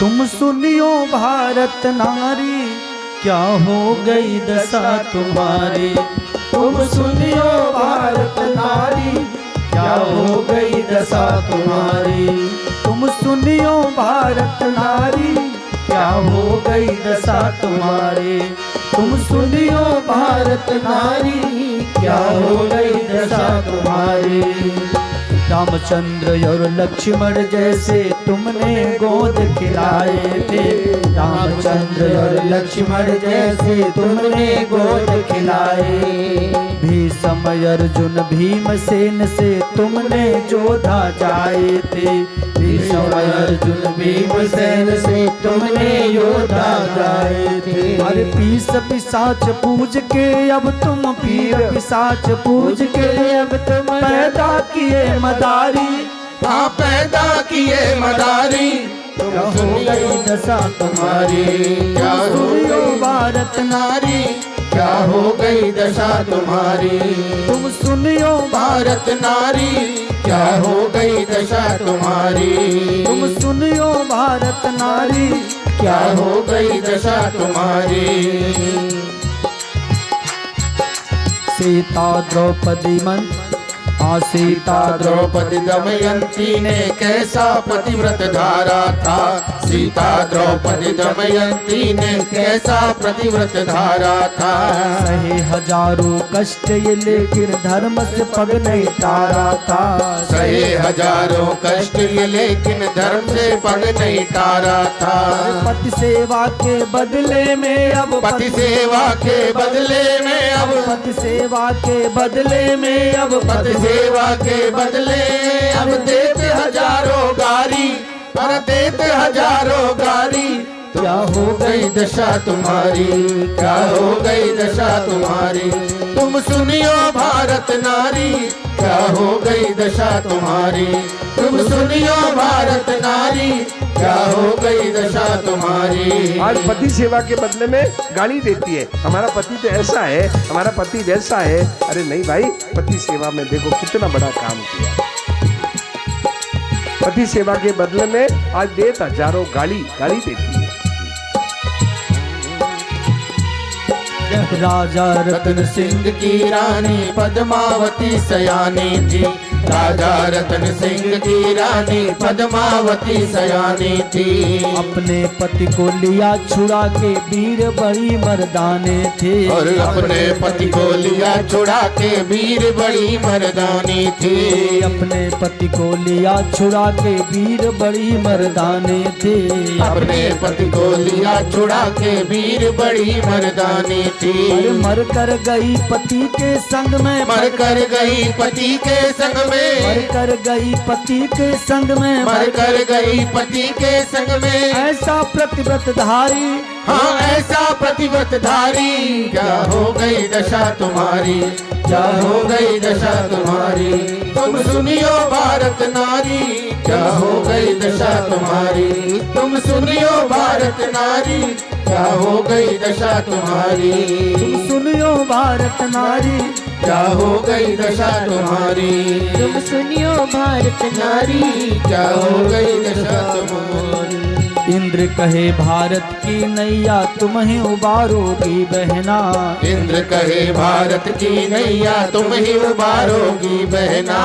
तुम सुनियो भारत नारी, क्या हो गई दशा तुम्हारी। तुम सुनियो भारत नारी, क्या हो गई दशा तुम्हारी। तुम सुनियो भारत नारी, क्या हो गई दशा तुम्हारी। तुम सुनियो भारत नारी, क्या हो गई दशा तुम्हारी। रामचंद्र और लक्ष्मण जैसे तुमने गोद खिलाए थे। रामचंद्र और लक्ष्मण जैसे तुमने गोद खिलाए। भीष्म अर्जुन भीमसेन से तुमने जोधा जाए थे। भीष्म अर्जुन भीमसेन से तुमने योद्धा जाए थे। अरे पीस पिशाच पूज के अब तुम पीर पिशाच पूज के अब तुम पैदा किए मदारी। हाँ पैदा किए मदारी। तुम हो गई दशा तुम्हारी। क्या हो गई भारत नारी, क्या हो गई दशा तुम्हारी। तुम सुनियो भारत नारी, क्या हो गई दशा तुम्हारी। तुम सुनियो भारत नारी, क्या हो गई दशा तुम्हारी। सीता द्रौपदी मन सीता द्रौपदी दमयंती ने कैसा पतिव्रत धारा था। सीता द्रौपदी दमयंती ने कैसा पतिव्रत धारा था। सहे हजारों कष्ट ये लेकिन धर्म से पग नहीं टारा था। सहे हजारों कष्ट ये लेकिन धर्म से पग नहीं टारा था। पति सेवा के बदले में अब पति सेवा के बदले में अब पति सेवा के बदले में अब पति सेवा के बदले अब देते हजारों गारी। पर देते हजारों गारी। क्या हो गई दशा तुम्हारी, क्या हो गई दशा तुम्हारी। तुम सुनियो भारत नारी, क्या हो गई दशा तुम्हारी। तुम सुनियो भारत नारी, क्या हो गई दशा तुम्हारी। आज पति सेवा के बदले में गाली देती है। हमारा पति तो ऐसा है, हमारा पति वैसा है। अरे नहीं भाई, पति सेवा में देखो कितना बड़ा काम किया। पति सेवा के बदले में आज देत हजारों गाली देती है। राजा रतन सिंह की रानी पद्मावती सयानी थी। राजा रतन सिंह की रानी पद्मावती सयानी थी। अपने पति को लिया छुड़ा के वीर बड़ी मर्दाने थे। और अपने पति को लिया छुड़ा के वीर बड़ी मर्दानी थी। अपने पति को लिया छुड़ा के वीर बड़ी मर्दाने थे। अपने पति को लिया छुड़ा के वीर बड़ी मर्दानी थी। मर कर गई पति के संग में, मर कर गई पति के संग में, मर कर गई पति के संग में, मर कर गई पति के संग में। ऐसा प्रतिव्रत धारी, हाँ ऐसा प्रतिव्रत धारी। क्या हो गई दशा तुम्हारी, क्या हो गई दशा तुम्हारी। तुम सुनियो भारत नारी, क्या हो गई दशा तुम्हारी। तुम सुनियो भारत नारी, क्या हो गई दशा तुम्हारी। तुम सुनियो भारत नारी, क्या हो गई दशा तुम्हारी। तुम सुनियो भारत नारी, क्या हो गई दशा तुम्हारी। इंद्र कहे भारत की नैया तुम ही उबारोगी बहना। इंद्र कहे भारत की नैया तुम ही उबारोगी बहना।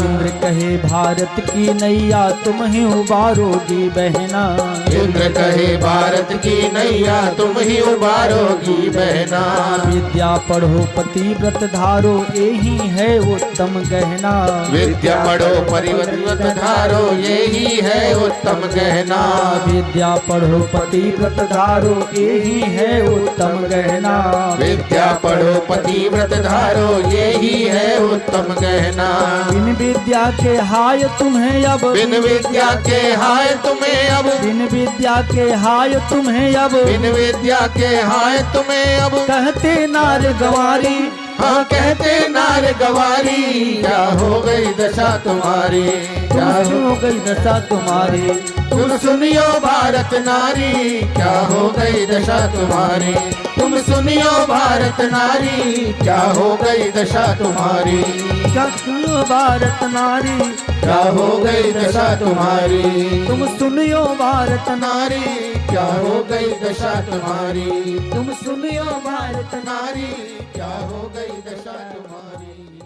इंद्र कहे भारत की नैया तुम ही उबारोगी बहना। इंद्र कहे भारत की नैया तुम ही उबारोगी बहना। विद्या पढ़ो पतिव्रत धारो, यही है उत्तम गहना। विद्या पढ़ो परिव्रत धारो, यही है उत्तम गहना। विद्या पढ़ो पतिव्रत धारो, यही है उत्तम गहना। विद्या पढ़ो पतिव्रत धारो, यही है उत्तम गहना। बिन विद्या के हाय तुम्हें अब, बिन विद्या के हाय तुम्हें अब, बिन विद्या के हाय तुम्हें अब, बिन विद्या के हाय तुम्हें अब। कहते नार गंवारी, हाँ कहते नार गंवारी। क्या हो गई दशा तुम्हारी, क्या हो गई दशा तुम्हारी। तुम सुनियो भारत नारी, क्या हो गई दशा तुम्हारी। तुम सुनियो भारत नारी, क्या हो गई दशा तुम्हारी, क्या सुनो भारत नारी, क्या हो गई दशा तुम्हारी, तुम सुनियो भारत नारी, क्या हो गई दशा तुम्हारी, तुम सुनियो भारत नारी, क्या हो गई दशा तुम्हारी।